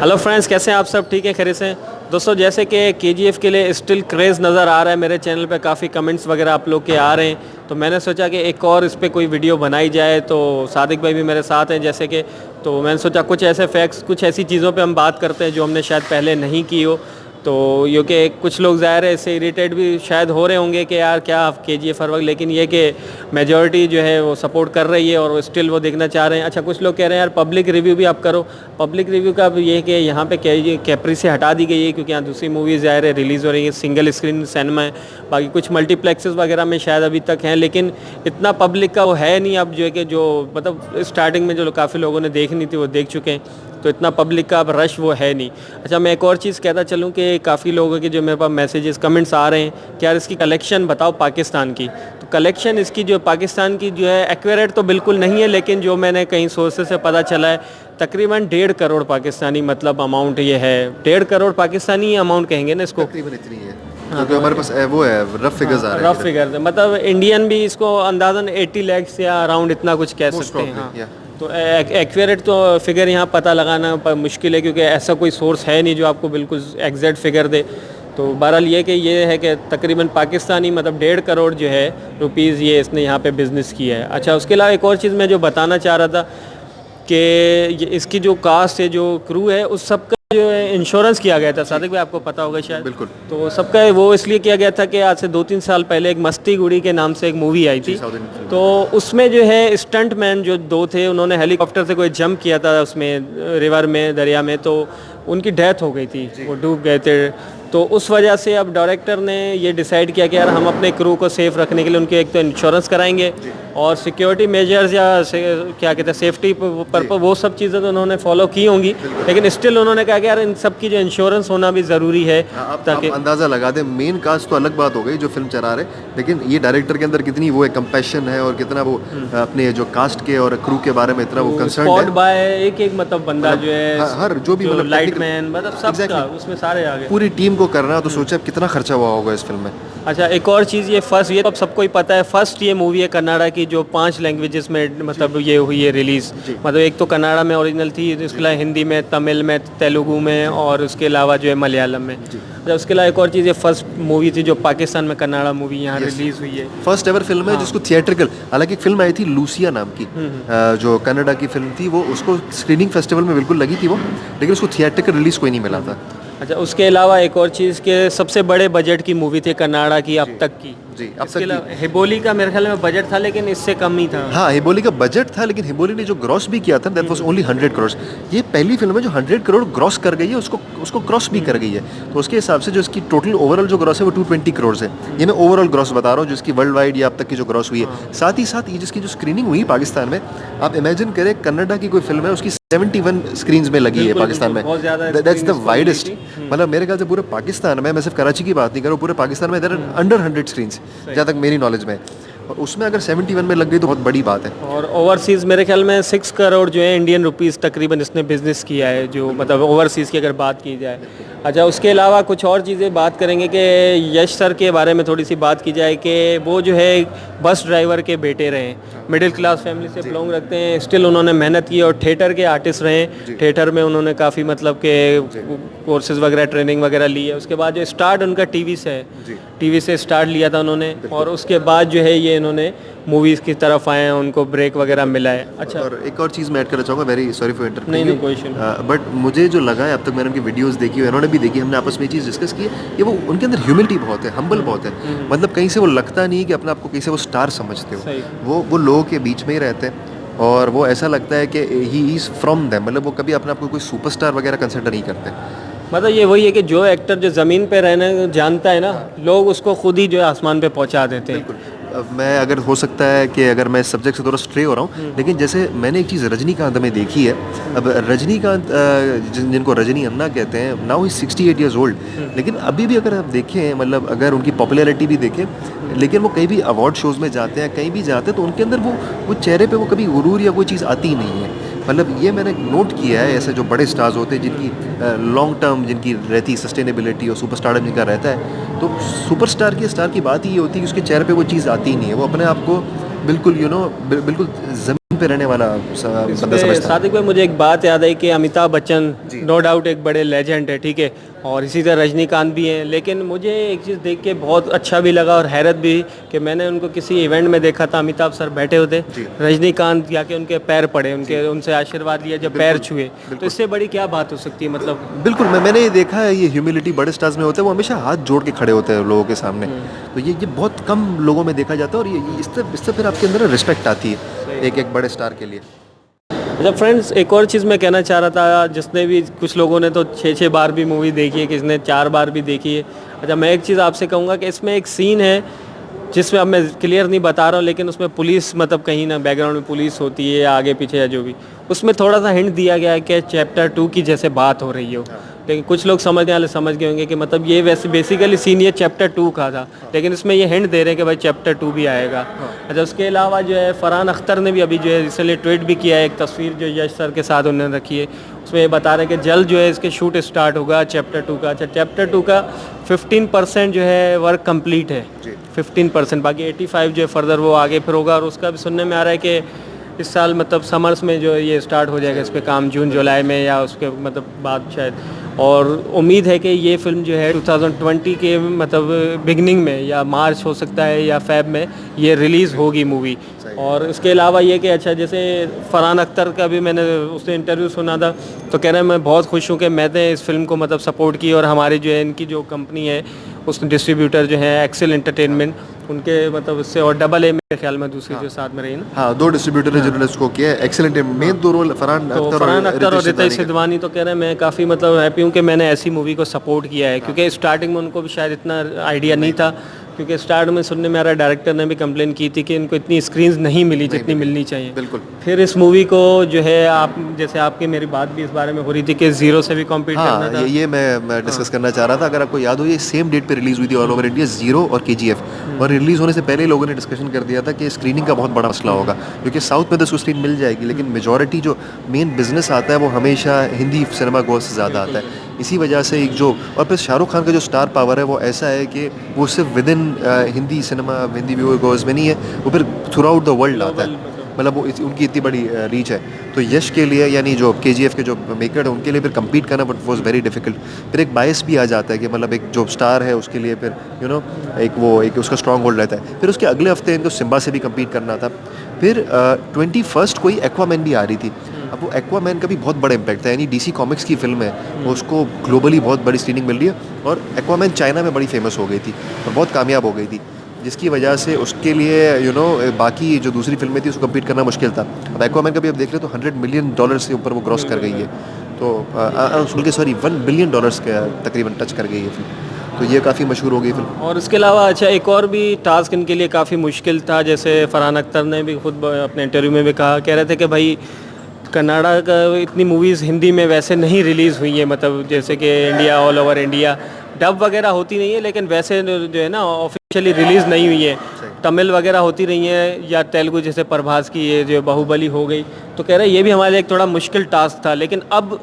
Hello friends, कैसे हैं आप सब? ठीक है, खैरियत से? दोस्तों, जैसे कि केजीएफ के लिए स्टिल क्रेज़ नज़र आ रहा है, मेरे चैनल पे काफ़ी कमेंट्स वगैरह आप लोग के आ रहे हैं, तो मैंने सोचा कि एक और इस पे कोई वीडियो बनाई जाए। तो सादिक भाई भी मेरे साथ हैं, जैसे कि तो मैंने सोचा कुछ ऐसे फैक्ट्स, कुछ ऐसी चीज़ों पे हम बात करते हैं जो हमने शायद पहले नहीं की हो। तो ये कि कुछ लोग ज़ाहिर है इससे इरिटेट भी शायद हो रहे होंगे कि यार क्या केजीएफ हर वक्त, लेकिन ये कि मेजॉरिटी जो है वो सपोर्ट कर रही है और स्टिल वो देखना चाह रहे हैं। अच्छा, कुछ लोग कह रहे हैं यार पब्लिक रिव्यू भी आप करो। पब्लिक रिव्यू का अब ये है कि यहाँ पे कैप्री से हटा दी गई है, क्योंकि यहाँ दूसरी मूवीज़ ज़ाहिर है रिलीज़ हो रही है, सिंगल स्क्रीन सिनेमा है। बाकी कुछ मल्टीप्लेक्सेस वगैरह में शायद अभी तक हैं, लेकिन इतना पब्लिक का वो है नहीं। अब जो है कि जो मतलब स्टार्टिंग में जो काफ़ी लोगों ने देखनी थी वो देख चुके हैं, तो इतना पब्लिक का अब रश वो है नहीं। अच्छा, मैं एक और चीज़ कहता चलूँ कि काफ़ी लोगों के जो मेरे पास मैसेजेस कमेंट्स आ रहे हैं कि यार इसकी कलेक्शन बताओ पाकिस्तान की। तो कलेक्शन इसकी जो पाकिस्तान की जो है एक्यूरेट तो बिल्कुल नहीं है, लेकिन जो मैंने कहीं सोर्सेज से पता चला है तकरीबन 1.5 करोड़ पाकिस्तानी मतलब अमाउंट ये है। 1.5 करोड़ पाकिस्तानी अमाउंट कहेंगे ना इसको, तकरीबन इतनी है। हाँ, तो हमारे पास वो है, रफ फिगर्स आ रहे हैं। रफ फिगर मतलब इंडियन भी इसको अंदाजन 80 लाख या अराउंड इतना कुछ कह सकते हैं। हाँ, तो एक्यूरेट तो फिगर यहाँ पता लगाना मुश्किल है, क्योंकि ऐसा कोई सोर्स है नहीं जो आपको बिल्कुल एग्जैक्ट फिगर दे। तो बहरहाल ये है कि तकरीबन पाकिस्तानी मतलब 1.5 करोड़ जो है रुपीज़ ये इसने यहाँ पे बिज़नेस किया है। अच्छा, उसके अलावा एक और चीज़ मैं जो बताना चाह रहा था कि इसकी जो कास्ट है, जो क्रू है, उस सब का जो है इंश्योरेंस किया गया था। सादिक भाई आपको पता होगा शायद। बिल्कुल। तो सबका वो इसलिए किया गया था कि आज से 2-3 साल पहले एक मस्ती गुड़ी के नाम से एक मूवी आई थी, तो उसमें जो है स्टंट मैन जो 2 थे, उन्होंने हेलीकॉप्टर से कोई जंप किया था उसमें रिवर में, दरिया में, तो उनकी डेथ हो गई थी, वो डूब गए थे। तो उस वजह से अब डायरेक्टर ने ये डिसाइड किया कि यार हम अपने क्रू को सेफ रखने के लिए उनके एक तो इंश्योरेंस कराएंगे और सिक्योरिटी मेजर्स या क्या कहते हैं सेफ्टी पर वो सब चीज़ें तो उन्होंने फॉलो की होंगी, लेकिन स्टिल उन्होंने कहा कि यार इन सब की जो इंश्योरेंस होना भी ज़रूरी है। ताकि आप अंदाज़ा लगा दें, मेन कास्ट तो अलग बात हो गई जो फिल्म चला रहे, लेकिन ये डायरेक्टर के अंदर कितनी वो है कंपैशन है और कितना वो अपने जो कास्ट के और क्रू के बारे में इतना वो कंसर्न है। बाय एक मतलब बंदा जो है, हर जो भी मतलब लाइटमैन मतलब सब उसमें सारे आ गए, पूरी टीम को करना, तो सोचा कितना खर्चा हुआ होगा इस फिल्म में। अच्छा, एक और चीज़, ये फर्स्ट, ये तो अब सबको ही पता है, फर्स्ट ये मूवी है कन्नाडा की जो 5 लैंग्वेजेस में मतलब ये हुई है रिलीज़। मतलब एक तो कन्नाडा में ओरिजिनल थी, इसके अलावा हिंदी में, तमिल में, तेलुगु में और उसके अलावा जो है मलयालम में। अच्छा, उसके अलावा एक और चीज़, ये फर्स्ट मूवी थी जो पाकिस्तान में कन्नाडा मूवी यहाँ रिलीज़ हुई है, फर्स्ट एवर फिल्म है जिसको थिएट्रिकल, हालांकि एक फिल्म आई थी लूसिया नाम की, जो कनाडा की फिल्म थी, वो उसको स्क्रीनिंग फेस्टिवल में बिल्कुल लगी थी वो, लेकिन उसको थिएट्रिकल रिलीज कोई नहीं मिला था। अच्छा, उसके अलावा एक और चीज़ के सबसे बड़े बजट की मूवी थी कन्नाडा की अब तक की जी, अब तक हिबोली का मेरे ख्याल में बजट था, लेकिन इससे कम ही था। हाँ, हिबोली का बजट था, लेकिन हिबोली ने जो ग्रॉस भी किया था दैट वाज ओनली 100 करोड़। ये पहली फिल्म है जो 100 करोड़ ग्रॉस कर गई है, उसको क्रॉस भी कर गई है। तो उसके हिसाब से जो इसकी टोटल ओवरऑल जो ग्रॉस है वो 220 करोड़ है। ये मैं ओवरऑल ग्रॉस बता रहा हूँ जो इसकी वर्ल्ड वाइड या अब तक की जो ग्रॉस हुई है। साथ ही साथ ये जिसकी जो स्क्रीनिंग हुई पाकिस्तान में, आप इमेजिन करें कन्नाडा की कोई फिल्म है उसकी 71 स्क्रीन्स में लगी है पाकिस्तान में। दैट्स द वाइडेस्ट, मतलब मेरे ख्याल से पूरे पाकिस्तान में, मैं सिर्फ कराची की बात नहीं कर रहा हूँ, पूरे पाकिस्तान में देयर आर अंडर 100 स्क्रीन्स जहाँ तक मेरी नॉलेज में, और उसमें अगर 71 में लग गई तो बहुत बड़ी बात है। और ओवरसीज़ मेरे ख्याल में 6 करोड़ जो है इंडियन रुपीस तकरीबन इसने बिज़नेस किया है, जो मतलब ओवरसीज़ की अगर बात की जाए। अच्छा, उसके अलावा कुछ और चीज़ें बात करेंगे कि यश सर के बारे में थोड़ी सी बात की जाए कि वो जो है बस ड्राइवर के बेटे रहे, मिडिल क्लास फैमिली से बिलोंग रखते हैं, स्टिल उन्होंने मेहनत की और थिएटर के आर्टिस्ट रहे। थिएटर में उन्होंने काफ़ी मतलब के कोर्सेज वगैरह, ट्रेनिंग वगैरह ली है। उसके बाद जो स्टार्ट उनका टीवी से है, टीवी से स्टार्ट लिया था उन्होंने, और उसके बाद जो है ये इन्होंने मूवीज़ की तरफ आए हैं, उनको ब्रेक वगैरह मिला है। अच्छा, और एक और चीज़ मैं ऐड करना चाहूँगा, वेरी सॉरी फॉर इंटरप्टिंग। नहीं कोई इशू नहीं, बट मुझे जो लगा है, अब तक मैंने उनकी वीडियोस देखी है, इन्होंने भी देखी, हमने आपस में ये चीज़ डिस्कस की है कि वो उनके अंदर ह्यूमिलिटी बहुत है, हम्बल बहुत है। मतलब कहीं से वो लगता नहीं कि अपने आप को कहीं से वो स्टार समझते हो, वो लोगों के बीच में ही रहते हैं और वो ऐसा लगता है कि ही इज़ फ्रॉम देम, मतलब वो कभी अपने आप को कोई सुपरस्टार वगैरह कंसिडर नहीं करते। मतलब ये वही है कि जो एक्टर जो ज़मीन पे रहना जानता है ना, लोग उसको खुद ही जो है आसमान पे पहुंचा देते हैं। अब मैं, अगर हो सकता है कि अगर मैं सब्जेक्ट से थोड़ा स्ट्रे हो रहा हूँ, लेकिन जैसे मैंने एक चीज़ रजनीकांत में देखी है। अब रजनीकांत जिनको रजनी अन्ना कहते हैं, नाउ ही 68 ईयर्स ओल्ड, लेकिन अभी भी अगर आप देखें, मतलब अगर उनकी पॉपुलैरिटी भी देखें, लेकिन वो कहीं भी अवार्ड शोज़ में जाते हैं, कहीं भी जाते हैं, तो उनके अंदर वो चेहरे पे वो कभी गुरूर या कोई चीज़ आती ही नहीं है। मतलब ये मैंने नोट किया है, ऐसे जो बड़े स्टार्स होते हैं जिनकी लॉन्ग टर्म जिनकी रहती सस्टेनेबिलिटी और सुपरस्टारडम जिनका रहता है, तो सुपरस्टार की स्टार की बात ही ये होती है कि उसके चेहरे पे वो चीज़ आती ही नहीं है। वो अपने आप को बिल्कुल बिल्कुल ज़मीन पे रहने वाला बंदा इसमें समझता। सादिक भाई मुझे एक बात याद आई कि अमिताभ बच्चन जी। नो डाउट एक बड़े लेजेंड है, ठीक है, और इसी तरह रजनीकांत भी हैं, लेकिन मुझे एक चीज़ देख के बहुत अच्छा भी लगा और हैरत भी कि मैंने उनको किसी इवेंट में देखा था, अमिताभ सर बैठे होते, जी। रजनीकांत जाके उनके पैर पड़े, उनके उनसे आशीर्वाद लिया, जब पैर छुए, तो इससे बड़ी क्या बात हो सकती है मतलब। बिल्कुल, मैंने ये देखा है, ये ह्यूमिलिटी बड़े स्टार्स में होता है, वो हमेशा हाथ जोड़ के खड़े होते हैं लोगों के सामने। तो ये बहुत कम लोगों में देखा जाता है, और ये इससे फिर आपके अंदर रिस्पेक्ट आती है एक बड़े स्टार के लिए। अच्छा फ्रेंड्स, एक और चीज़ मैं कहना चाह रहा था, जिसने भी, कुछ लोगों ने तो 6-6 बार भी मूवी देखी है, किसी ने 4 बार भी देखी है। अच्छा, मैं एक चीज़ आपसे कहूँगा कि इसमें एक सीन है जिसमें, अब मैं क्लियर नहीं बता रहा हूँ, लेकिन उसमें पुलिस, मतलब कहीं ना बैकग्राउंड में पुलिस होती है या आगे पीछे या जो भी, उसमें थोड़ा सा हिंट दिया गया है कि चैप्टर 2 की जैसे बात हो रही हो। लेकिन कुछ लोग समझने वाले समझ गए होंगे कि मतलब ये वैसे बेसिकली सीन ये चैप्टर 2 का था, लेकिन इसमें ये हिंट दे रहे हैं कि भाई चैप्टर 2 भी आएगा। अच्छा, उसके अलावा जो है फरहान अख्तर ने भी अभी जो है रिसेंटली ट्वीट भी किया है, एक तस्वीर जो यश सर के साथ उन्होंने रखी है, उसमें ये बता रहे हैं कि जल्द जो है इसके शूट स्टार्ट होगा चैप्टर 2 का। अच्छा, चैप्टर 2 का 15% जो है वर्क कंप्लीट है, 15%, बाकी 85 जो है फर्दर वो आगे फिर होगा। और उसका भी सुनने में आ रहा है कि इस साल मतलब समर्स में जो ये स्टार्ट हो जाएगा इस पे काम, जून जुलाई में या उसके मतलब बाद शायद। और उम्मीद है कि ये फिल्म जो है 2020 के मतलब बिगनिंग में या मार्च हो सकता है या फेब में ये रिलीज़ होगी मूवी। और इसके अलावा ये कि अच्छा, जैसे फरहान अख्तर का भी मैंने उससे इंटरव्यू सुना था, तो कह रहे हैं मैं बहुत खुश हूँ कि मैंने इस फिल्म को मतलब सपोर्ट की, और हमारी जो है इनकी जो कंपनी है उस डिस्ट्रीब्यूटर जो है एक्सेल एंटरटेनमेंट, उनके मतलब उससे, और डबल ए मेरे ख्याल में दूसरी जो साथ में रही ना। हाँ, 2 डिस्ट्रीब्यूटर है जिन्होंने इसको किया है, एक्सीलेंट है। मेन 2 रोल फरहान तो अख्तर फरहान अख्तर और रितेश सिद्धवानी सिद्धवानी, तो कह रहे हैं मैं काफ़ी मतलब हैप्पी हूँ कि मैंने ऐसी मूवी को सपोर्ट किया है, क्योंकि स्टार्टिंग में उनको भी शायद इतना आइडिया नहीं था, क्योंकि स्टार्ट में सुनने में आ रहा, डायरेक्टर ने भी कंप्लेन की थी कि इनको इतनी स्क्रीन्स नहीं मिली जितनी मिलनी चाहिए। बिल्कुल। फिर इस मूवी को जो है, आप जैसे आपकी मेरी बात भी इस बारे में हो रही थी कि ज़ीरो से भी कॉम्पीट करना था। ये मैं डिस्कस करना चाह रहा था। अगर आपको याद हो, ये सेम डेट पे रिलीज हुई थी ऑल ओवर इंडिया, ज़ीरो और केजीएफ। और रिलीज होने से पहले लोगों ने डिस्कशन कर दिया था कि स्क्रीनिंग का बहुत बड़ा मसला होगा, क्योंकि साउथ में तो उसको स्क्रीन मिल जाएगी, लेकिन मेजॉरिटी जो मेन बिजनेस आता है वो हमेशा हिंदी सिनेमा गोज़ से ज़्यादा आता है। इसी वजह से एक जो, और फिर शाहरुख खान का जो स्टार पावर है वो ऐसा है कि वो सिर्फ with in Hindi cinema, Hindi viewer goes में नहीं है, वो फिर थ्रू आउट द वर्ल्ड आता है। मतलब वो उनकी इतनी बड़ी रीच है। तो यश के लिए, यानी जो केजीएफ के जो मेकर है, उनके लिए फिर compete करना बट वॉज वेरी डिफिकल्ट। फिर एक बायस भी आ जाता है कि मतलब एक जो स्टार है उसके लिए फिर एक उसका स्ट्रॉन्ग होल्ड रहता है। फिर उसके अगले हफ्ते इनको सिम्बा से भी compete करना था। फिर 21 को ही एक्वामैन भी आ रही थी। अब वो एक्वामैन का भी बहुत बड़ा इम्पैक्ट था, यानी डीसी कॉमिक्स की फिल्म है, उसको ग्लोबली बहुत बड़ी स्क्रीनिंग मिल रही है, और एक्वामैन चाइना में बड़ी फेमस हो गई थी और बहुत कामयाब हो गई थी, जिसकी वजह से उसके लिए बाकी जो दूसरी फिल्में थी उसको कम्पीट करना मुश्किल था। अब एक्वामैन का भी अब देख रहे हो तो $100 मिलियन से ऊपर वो क्रॉस कर गई है, तो बल्कि सॉरी $1 बिलियन के तकरीबन टच कर गई है फिल्म, तो ये काफ़ी मशहूर हो गई फिल्म। और इसके अलावा अच्छा, एक और भी टास्क इनके लिए काफ़ी मुश्किल था, जैसे फरहान अख्तर ने भी खुद अपने इंटरव्यू में भी कहा, कह रहे थे कि भाई कन्नाडा का इतनी मूवीज़ हिंदी में वैसे नहीं रिलीज़ हुई है, मतलब जैसे कि India, all over India dub वगैरह होती नहीं है, लेकिन वैसे जो है ना ऑफिशियली रिलीज़ नहीं हुई है। तमिल वगैरह होती रही है या तेलुगु, जैसे प्रभास की ये जो बाहुबली हो गई, तो कह रहे हैं ये भी हमारे लिए एक थोड़ा मुश्किल टास्क था। लेकिन अब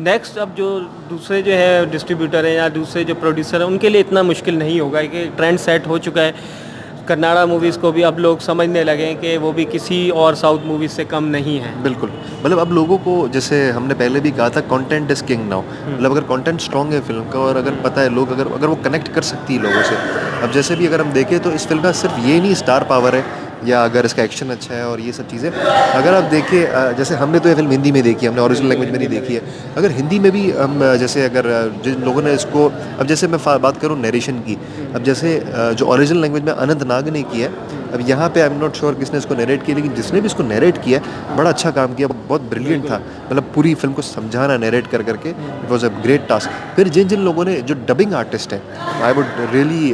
नेक्स्ट, अब जो दूसरे जो है डिस्ट्रीब्यूटर हैं या दूसरे जो प्रोड्यूसर हैं, उनके लिए इतना मुश्किल नहीं होगा, कि ट्रेंड सेट हो चुका है। कन्नाडा मूवीज़ को भी अब लोग समझने लगे हैं कि वो भी किसी और साउथ मूवीज़ से कम नहीं है। बिल्कुल, मतलब अब लोगों को, जैसे हमने पहले भी कहा था, कंटेंट इज़ किंग नाउ। मतलब अगर कंटेंट स्ट्रॉन्ग है फिल्म का, और अगर पता है लोग, अगर वो कनेक्ट कर सकती है लोगों से। अब जैसे भी अगर हम देखें तो इस फिल्म का सिर्फ ये नहीं स्टार पावर है, या अगर इसका एक्शन अच्छा है और ये सब चीज़ें, अगर आप देखें, जैसे हमने तो ये फिल्म हिंदी में देखी है, हमने ओरिजिनल लैंग्वेज में नहीं देखी है। अगर हिंदी में भी हम, जैसे अगर जिन लोगों ने इसको, अब जैसे मैं बात करूँ नरेशन की, अब जैसे जो ओरिजिनल लैंग्वेज में अनंत नाग ने किया है, अब यहाँ पे आई एम नॉट श्योर किसने इसको नरेट किया, लेकिन जिसने भी इसको नरेट किया बड़ा अच्छा काम किया, बहुत ब्रिलियंट था। मतलब पूरी फिल्म को समझाना नरेट कर करके, it was a great task. फिर जिन जिन लोगों ने, जो डबिंग आर्टिस्ट हैं, I would really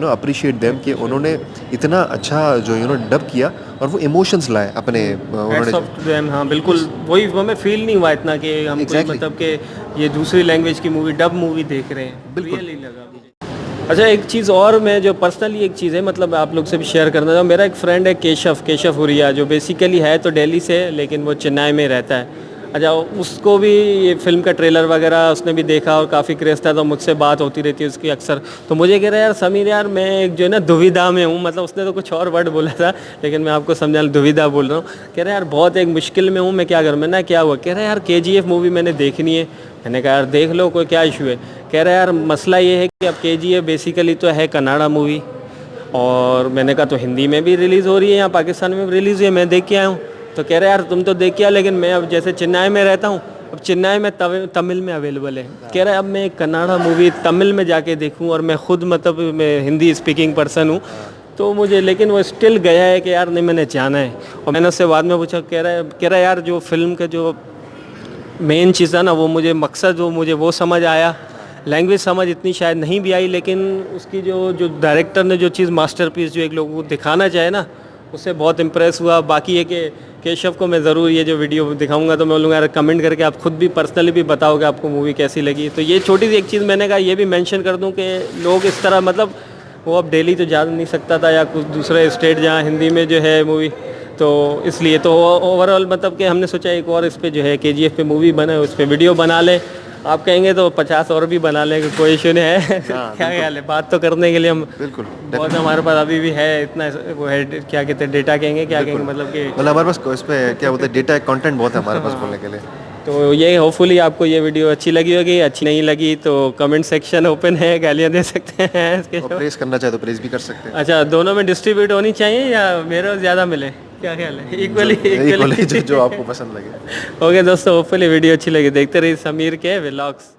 appreciate them कि उन्होंने इतना अच्छा जो डब किया और वो इमोशंस लाए अपने उन्होंने। हाँ बिल्कुल, वही हमें फील नहीं हुआ इतना कि हम कोई मतलब कि ये दूसरी लैंग्वेज की मूवी, डब मूवी देख रहे हैं, बिल्कुल रियली लगा मुझे। अच्छा, एक चीज़ और मैं जो पर्सनली एक चीज़ है, मतलब आप लोग से भी शेयर करना चाहूँ। मेरा एक फ्रेंड है केशव हुरिया, जो बेसिकली है तो दिल्ली से, लेकिन वो चेन्नई में रहता है। अच्छा, उसको भी ये फिल्म का ट्रेलर वगैरह उसने भी देखा और काफ़ी क्रेज़ था, तो मुझसे बात होती रहती है उसकी अक्सर। तो मुझे कह रहा है यार समीर यार मैं एक जो है ना दुविधा में हूँ, मतलब उसने तो कुछ और वर्ड बोला था लेकिन मैं आपको समझा दुविधा बोल रहा हूँ। कह रहा है यार बहुत एक मुश्किल में हूँ, मैं क्या करूँ। मैंने क्या हुआ, कह रहा है यार KGF मूवी मैंने देखनी है। मैंने कहा यार देख लो, कोई क्या इशू है। कह रहा है यार मसला ये है कि अब KGF बेसिकली तो है कन्नाडा मूवी, और मैंने कहा तो हिंदी में भी रिलीज़ हो रही है, यहाँ पाकिस्तान में भी रिलीज़ हुई है, मैं देख के आया हूँ। तो कह रहे यार तुम तो देख के आए, लेकिन मैं अब जैसे चेन्नई में रहता हूँ, अब चेन्नई में तमिल में अवेलेबल है। कह रहा है अब मैं कन्नाडा मूवी तमिल में जाके देखूँ, और मैं खुद मतलब मैं हिंदी स्पीकिंग पर्सन हूँ, तो मुझे, लेकिन वो स्टिल गया है कि यार नहीं मैंने जाना है। और मैंने उससे बाद में पूछा, कह रहा है यार जो फिल्म का जो मेन चीज़ है ना, वो मुझे मकसद मुझे वो समझ आया। लैंग्वेज समझ इतनी शायद नहीं भी आई, लेकिन उसकी जो डायरेक्टर ने जो चीज़ मास्टरपीस जो एक लोगों को दिखाना चाहे ना, उससे बहुत इम्प्रेस हुआ। बाकी है कि केशव को मैं ज़रूर ये जो वीडियो दिखाऊंगा तो मैं बोलूँगा यार कमेंट करके आप खुद भी पर्सनली भी बताओगे आपको मूवी कैसी लगी। तो ये छोटी सी एक चीज़ मैंने कहा ये भी मेंशन कर दूं कि लोग इस तरह, मतलब वो अब दिल्ली तो जा नहीं सकता था या कुछ दूसरे स्टेट जहाँ हिंदी में जो है मूवी, तो इसलिए तो ओवरऑल मतलब कि हमने सोचा एक और इस पे जो है KGF पे मूवी बने, उस पर वीडियो बना लें। आप कहेंगे तो 50 और भी बना लेंगे, कोई इशू नहीं है। क्या ख्याल है, बात तो करने के लिए हम बिल्कुल बहुत हमारे पास अभी भी है इतना, वो है क्या कहते हैं डेटा कहेंगे, क्या कहेंगे मतलब कि हमारे पास इस पे क्या बोलते हैं, डेटा कंटेंट बहुत है हमारे पास बोलने के लिए। तो ये होपफुली आपको ये वीडियो अच्छी लगी होगी। अच्छी नहीं लगी तो कमेंट सेक्शन ओपन है, गालियाँ दे सकते हैं इसके। और प्रेस करना चाहे तो प्रेस भी कर सकते हैं। अच्छा, दोनों में डिस्ट्रीब्यूट होनी चाहिए या मेरे ज़्यादा मिले, क्या ख्याल है? इक्वली जो आपको पसंद लगे। ओके दोस्तों, होपफुली वीडियो अच्छी लगी, देखते रहिए समीर के व्लॉग्स।